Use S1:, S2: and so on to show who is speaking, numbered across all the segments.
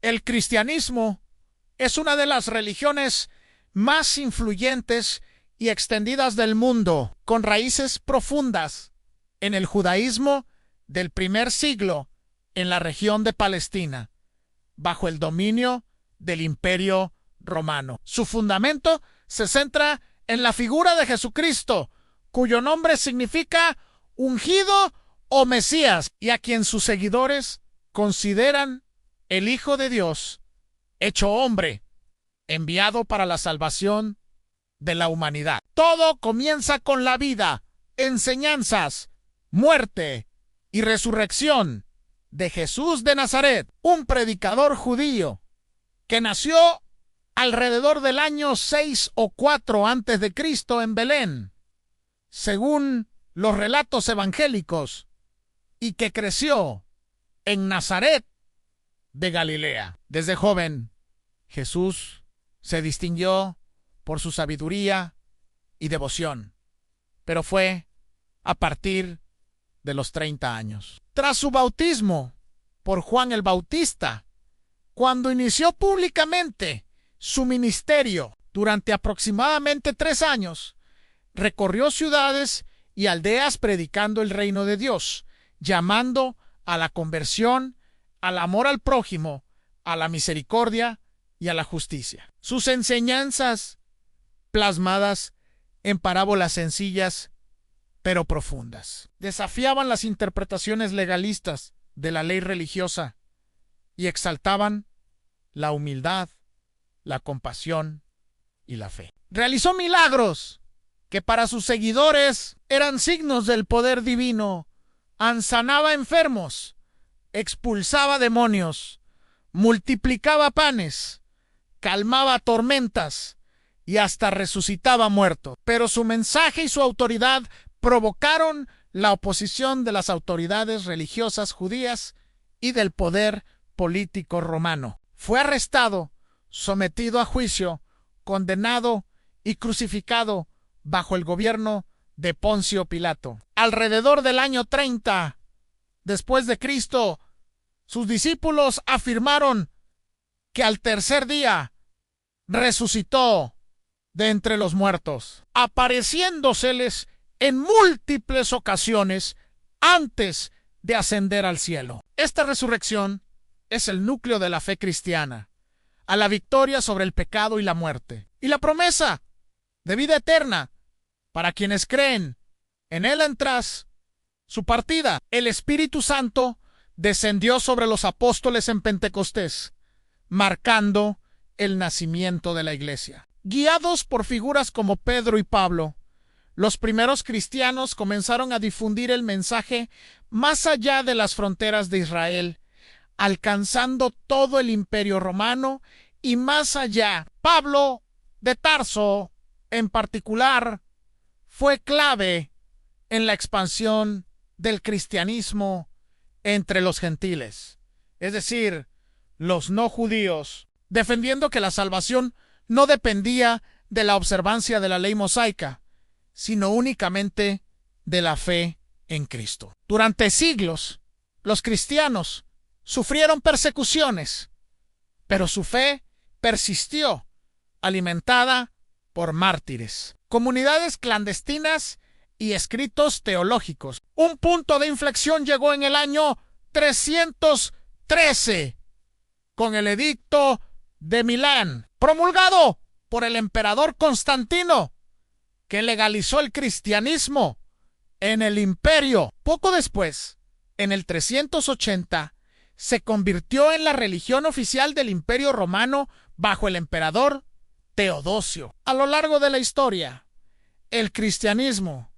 S1: El cristianismo es una de las religiones más influyentes y extendidas del mundo, con raíces profundas en el judaísmo del primer siglo en la región de Palestina, bajo el dominio del Imperio Romano. Su fundamento se centra en la figura de Jesucristo, cuyo nombre significa ungido o Mesías, y a quien sus seguidores consideran el Hijo de Dios, hecho hombre, enviado para la salvación de la humanidad. Todo comienza con la vida, enseñanzas, muerte y resurrección de Jesús de Nazaret, un predicador judío que nació alrededor del año 6 o 4 antes de Cristo en Belén, según los relatos evangélicos, y que creció en Nazaret de Galilea. Desde joven, Jesús se distinguió por su sabiduría y devoción, pero fue a partir de los 30 años. Tras su bautismo por Juan el Bautista, cuando inició públicamente su ministerio durante aproximadamente 3 años, recorrió ciudades y aldeas predicando el reino de Dios, llamando a la conversión, al amor al prójimo, a la misericordia y a la justicia. Sus enseñanzas, plasmadas en parábolas sencillas pero profundas, desafiaban las interpretaciones legalistas de la ley religiosa y exaltaban la humildad, la compasión y la fe. Realizó milagros que para sus seguidores eran signos del poder divino. Sanaba enfermos, expulsaba demonios, multiplicaba panes, calmaba tormentas y hasta resucitaba muertos. Pero su mensaje y su autoridad provocaron la oposición de las autoridades religiosas judías y del poder político romano. Fue arrestado, sometido a juicio, condenado y crucificado bajo el gobierno de Poncio Pilato. Alrededor del año 30 después de Cristo, sus discípulos afirmaron que al tercer día resucitó de entre los muertos, apareciéndoseles en múltiples ocasiones antes de ascender al cielo. Esta resurrección es el núcleo de la fe cristiana, a la victoria sobre el pecado y la muerte, y la promesa de vida eterna para quienes creen en él. Tras su partida, el Espíritu Santo descendió sobre los apóstoles en Pentecostés, marcando el nacimiento de la iglesia. Guiados por figuras como Pedro y Pablo, los primeros cristianos comenzaron a difundir el mensaje más allá de las fronteras de Israel, alcanzando todo el Imperio Romano y más allá. Pablo de Tarso, en particular, fue clave en la expansión del cristianismo entre los gentiles, es decir, los no judíos, defendiendo que la salvación no dependía de la observancia de la ley mosaica, sino únicamente de la fe en Cristo. Durante siglos, los cristianos sufrieron persecuciones, pero su fe persistió, alimentada por mártires, comunidades clandestinas y escritos teológicos. Un punto de inflexión llegó en el año 313 con el Edicto de Milán, promulgado por el emperador Constantino, que legalizó el cristianismo en el imperio. Poco después, en el 380, se convirtió en la religión oficial del Imperio Romano bajo el emperador Teodosio. A lo largo de la historia, el cristianismo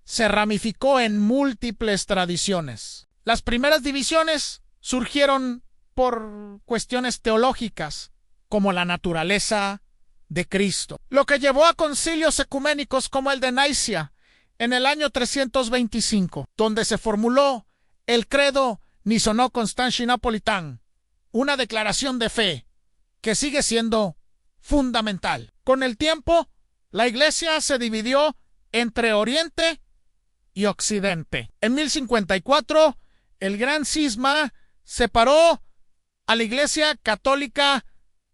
S1: se ramificó en múltiples tradiciones. Las primeras divisiones surgieron por cuestiones teológicas, como la naturaleza de Cristo, lo que llevó a concilios ecuménicos como el de Nicea en el año 325, donde se formuló el credo Niceno-Constantinopolitán, una declaración de fe que sigue siendo fundamental. Con el tiempo, la Iglesia se dividió entre Oriente y Occidente. En 1054, el Gran Cisma separó a la Iglesia Católica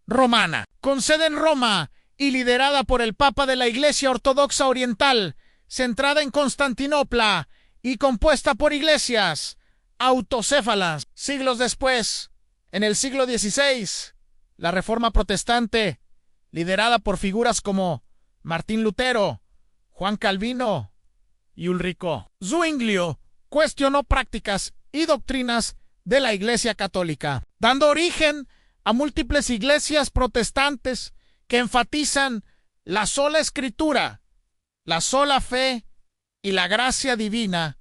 S1: Romana, con sede en Roma y liderada por el Papa de la Iglesia Ortodoxa Oriental, centrada en Constantinopla y compuesta por iglesias autocéfalas. Siglos después, en el siglo XVI, la Reforma Protestante, liderada por figuras como Martín Lutero, Juan Calvino y Ulrico Zwinglio, cuestionó prácticas y doctrinas de la Iglesia Católica, dando origen a múltiples iglesias protestantes que enfatizan la sola Escritura, la sola fe y la gracia divina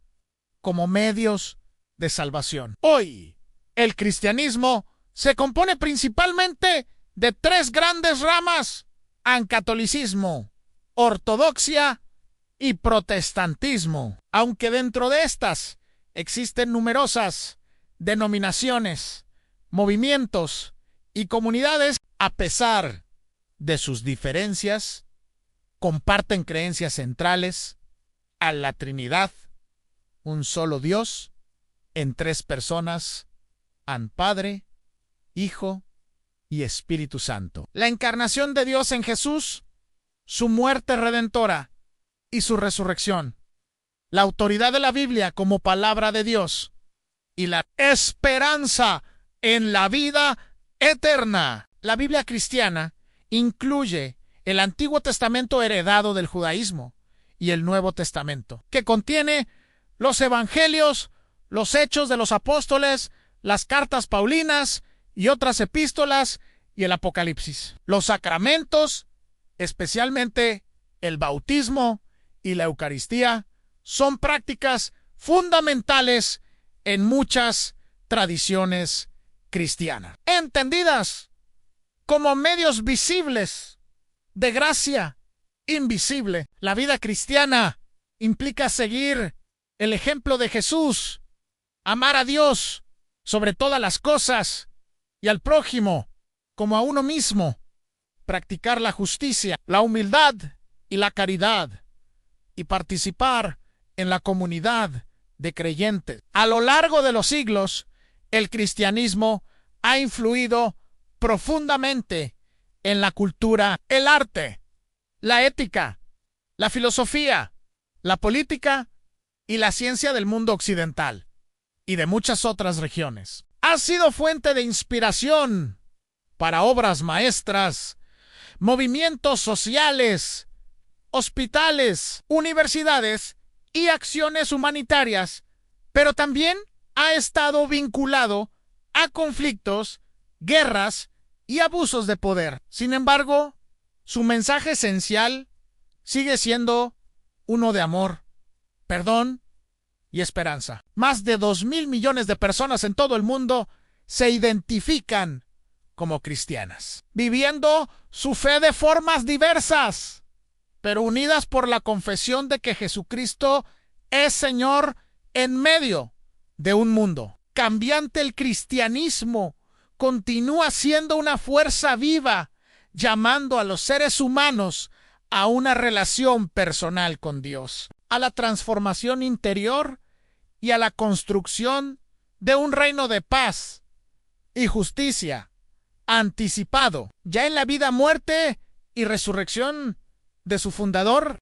S1: como medios de salvación. Hoy, el cristianismo se compone principalmente de tres grandes ramas: ancatolicismo, ortodoxia y protestantismo, aunque dentro de estas existen numerosas denominaciones, movimientos y comunidades. A pesar de sus diferencias, comparten creencias centrales a la Trinidad, un solo Dios, en tres personas, an Padre, Hijo y Espíritu Santo. La encarnación de Dios en Jesús, su muerte redentora y su resurrección, la autoridad de la Biblia como palabra de Dios y la esperanza en la vida eterna. La Biblia cristiana incluye el Antiguo Testamento heredado del judaísmo y el Nuevo Testamento, que contiene los evangelios, los hechos de los apóstoles, las cartas paulinas y otras epístolas y el Apocalipsis. Los sacramentos, especialmente el bautismo y la Eucaristía, son prácticas fundamentales en muchas tradiciones cristianas, entendidas como medios visibles de gracia invisible. La vida cristiana implica seguir el ejemplo de Jesús, amar a Dios sobre todas las cosas y al prójimo como a uno mismo, practicar la justicia, la humildad y la caridad, y participar en la comunidad de creyentes. A lo largo de los siglos, el cristianismo ha influido profundamente en la cultura, el arte, la ética, la filosofía, la política y la ciencia del mundo occidental y de muchas otras regiones. Ha sido fuente de inspiración para obras maestras, movimientos sociales, hospitales, universidades y acciones humanitarias, pero también ha estado vinculado a conflictos, guerras y abusos de poder. Sin embargo, su mensaje esencial sigue siendo uno de amor, perdón y esperanza. Más de 2.000 millones de personas en todo el mundo se identifican como cristianas, viviendo su fe de formas diversas, pero unidas por la confesión de que Jesucristo es Señor en medio de un mundo cambiante. El cristianismo continúa siendo una fuerza viva, llamando a los seres humanos a una relación personal con Dios, a la transformación interior y a la construcción de un reino de paz y justicia anticipado ya en la vida, muerte y resurrección de su fundador,